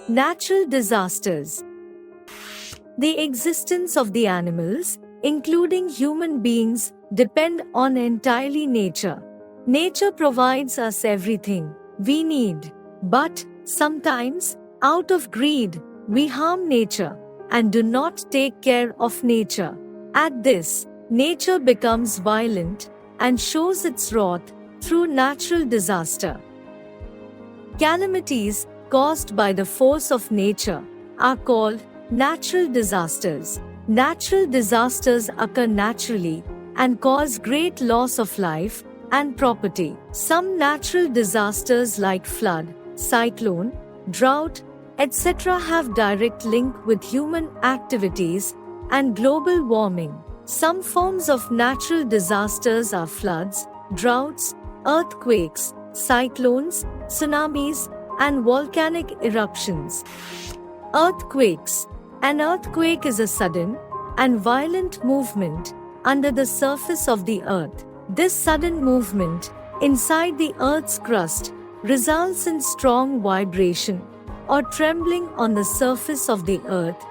Natural disasters. The existence of the animals, including human beings, depend on entirely nature. Nature provides us everything we need. But sometimes, out of greed, we harm nature and do not take care of nature. At this, nature becomes violent and shows its wrath through natural disaster. Calamities caused by the force of nature are called natural disasters. Natural disasters occur naturally and cause great loss of life and property. Some natural disasters like flood, cyclone, drought, etc. have direct link with human activities and global warming. Some forms of natural disasters are floods, droughts, earthquakes, cyclones, tsunamis, and volcanic eruptions. Earthquakes. An earthquake is a sudden and violent movement under the surface of the earth. This sudden movement inside the earth's crust results in strong vibration or trembling on the surface of the earth,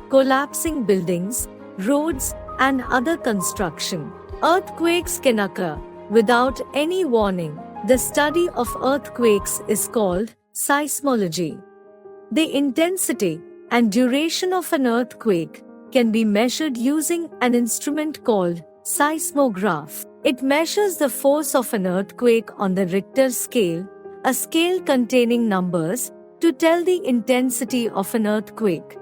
collapsing buildings, roads, and other construction. Earthquakes can occur without any warning. The study of earthquakes is called seismology. The intensity and duration of an earthquake can be measured using an instrument called seismograph. It measures the force of an earthquake on the Richter scale, a scale containing numbers, to tell the intensity of an earthquake.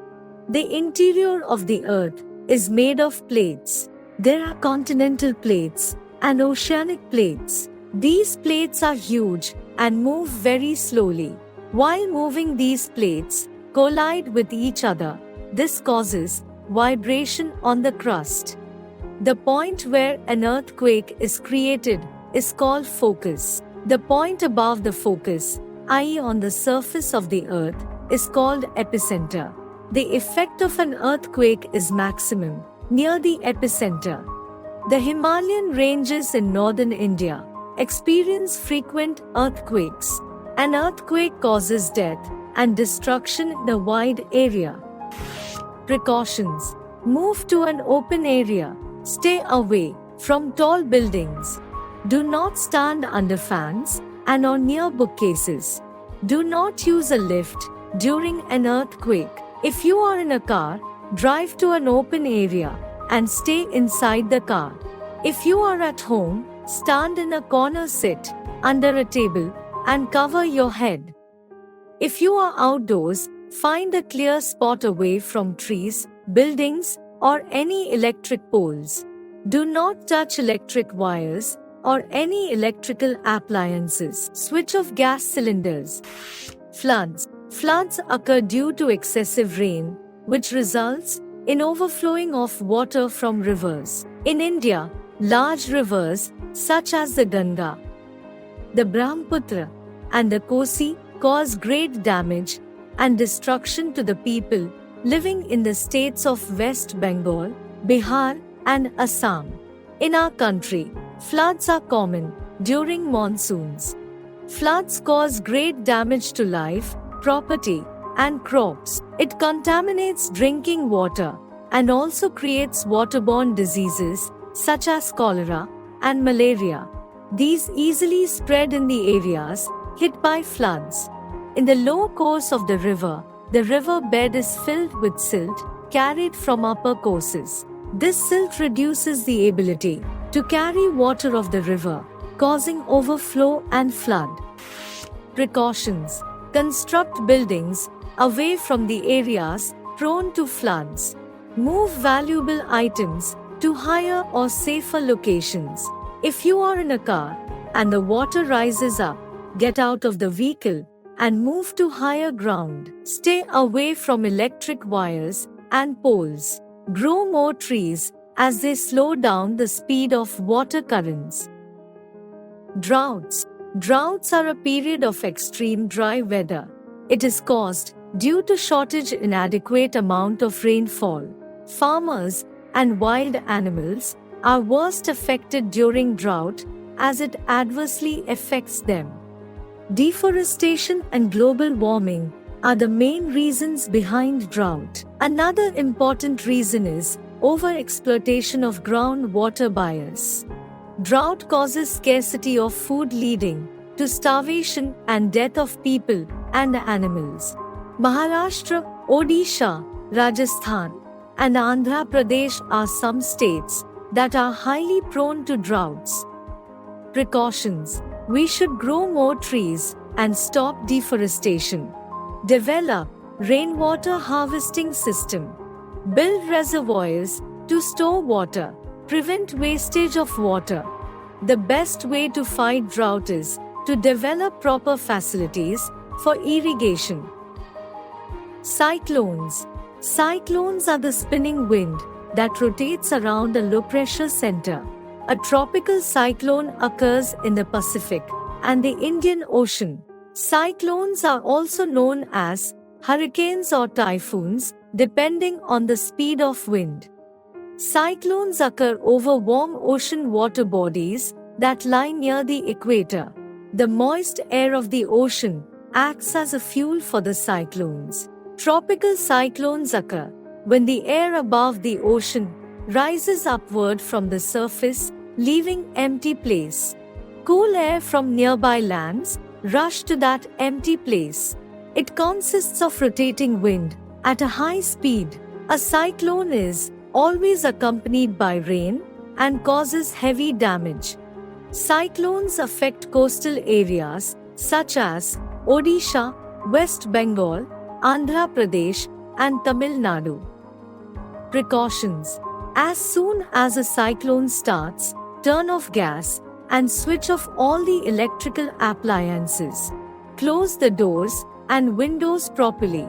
The interior of the earth is made of plates. There are continental plates and oceanic plates. These plates are huge and move very slowly. While moving, these plates collide with each other. This causes vibration on the crust. The point where an earthquake is created is called focus. The point above the focus, i.e. on the surface of the earth, is called epicenter. The effect of an earthquake is maximum near the epicenter. The Himalayan ranges in northern India experience frequent earthquakes. An earthquake causes death and destruction in a wide area. Precautions. Move to an open area. Stay away from tall buildings. Do not stand under fans and or near bookcases. Do not use a lift during an earthquake. If you are in a car, drive to an open area and stay inside the car. If you are at home, stand in a corner, sit under a table, and cover your head. If you are outdoors, find a clear spot away from trees, buildings, or any electric poles. Do not touch electric wires or any electrical appliances. Switch off gas cylinders. Floods. Floods occur due to excessive rain, which results in overflowing of water from rivers. In India, large rivers such as the Ganga, the Brahmaputra, and the Kosi cause great damage and destruction to the people living in the states of West Bengal, Bihar, and Assam. In our country, floods are common during monsoons. Floods cause great damage to life, property, and crops. It contaminates drinking water and also creates waterborne diseases such as cholera and malaria. These easily spread in the areas hit by floods. In the low course of the river bed is filled with silt carried from upper courses. This silt reduces the ability to carry water of the river, causing overflow and flood. Precautions. Construct buildings away from the areas prone to floods. Move valuable items to higher or safer locations. If you are in a car and the water rises up, get out of the vehicle and move to higher ground. Stay away from electric wires and poles. Grow more trees as they slow down the speed of water currents. Droughts. Droughts are a period of extreme dry weather. It is caused due to shortage in inadequate amount of rainfall. Farmers and wild animals are worst affected during drought as it adversely affects them. Deforestation and global warming are the main reasons behind drought. Another important reason is overexploitation of groundwater by us. Drought causes scarcity of food, leading to starvation and death of people and animals. Maharashtra, Odisha, Rajasthan, and Andhra Pradesh are some states that are highly prone to droughts. Precautions: we should grow more trees and stop deforestation. Develop rainwater harvesting system. Build reservoirs to store water. Prevent wastage of water. The best way to fight drought is to develop proper facilities for irrigation. Cyclones. Cyclones are the spinning wind that rotates around a low-pressure center. A tropical cyclone occurs in the Pacific and the Indian Ocean. Cyclones are also known as hurricanes or typhoons, depending on the speed of wind. Cyclones occur over warm ocean water bodies that lie near the equator. The moist air of the ocean acts as a fuel for the cyclones. Tropical cyclones occur when the air above the ocean rises upward from the surface, leaving empty place. Cool air from nearby lands rush to that empty place. It consists of rotating wind at a high speed. A cyclone is always accompanied by rain and causes heavy damage. Cyclones affect coastal areas such as Odisha, West Bengal, Andhra Pradesh, and Tamil Nadu. Precautions: as soon as a cyclone starts, turn off gas and switch off all the electrical appliances. Close the doors and windows properly.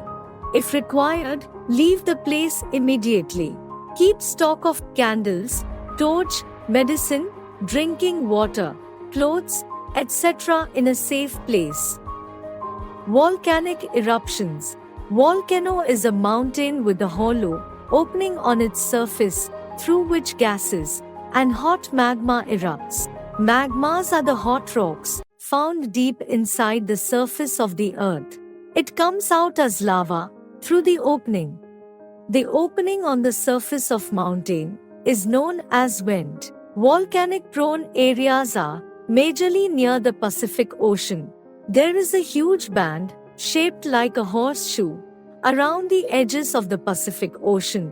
If required, leave the place immediately. Keep stock of candles, torch, medicine, drinking water, clothes, etc. in a safe place. Volcanic eruptions. Volcano is a mountain with a hollow opening on its surface through which gases and hot magma erupts. Magmas are the hot rocks found deep inside the surface of the earth. It comes out as lava through the opening. The opening on the surface of mountain is known as vent. Volcanic prone areas are majorly near the Pacific Ocean. There is a huge band shaped like a horseshoe around the edges of the Pacific Ocean,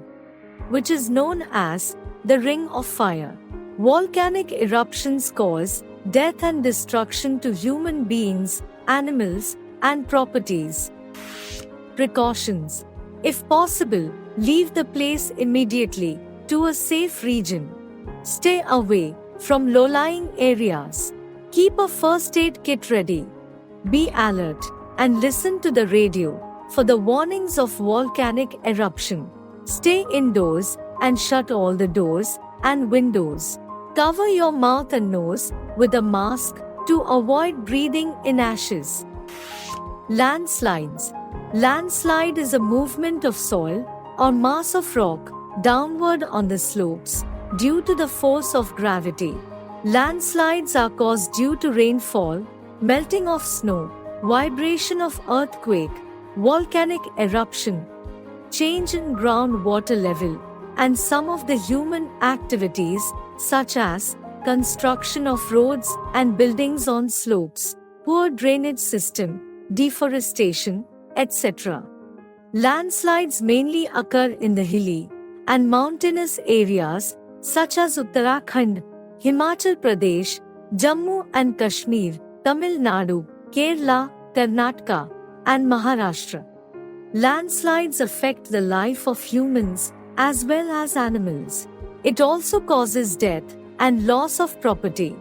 which is known as the Ring of Fire. Volcanic eruptions cause death and destruction to human beings, animals, and properties. Precautions: if possible, leave the place immediately to a safe region. Stay away from low-lying areas. Keep a first aid kit ready. Be alert and listen to the radio for the warnings of volcanic eruption. Stay indoors and shut all the doors and windows. Cover your mouth and nose with a mask to avoid breathing in ashes. Landslides. Landslide is a movement of soil or mass of rock downward on the slopes due to the force of gravity. Landslides are caused due to rainfall, melting of snow, vibration of earthquake, volcanic eruption, change in groundwater level, and some of the human activities such as construction of roads and buildings on slopes, poor drainage system, deforestation, etc. Landslides mainly occur in the hilly and mountainous areas such as Uttarakhand, Himachal Pradesh, Jammu and Kashmir, Tamil Nadu, Kerala, Karnataka, and Maharashtra. Landslides affect the life of humans as well as animals. It also causes death and loss of property.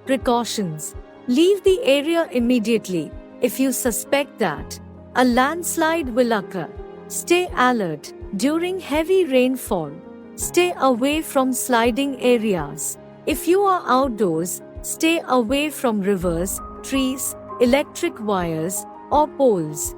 Precautions: leave the area immediately if you suspect that a landslide will occur. Stay alert during heavy rainfall. Stay away from sliding areas. If you are outdoors, stay away from rivers, trees, electric wires, or poles.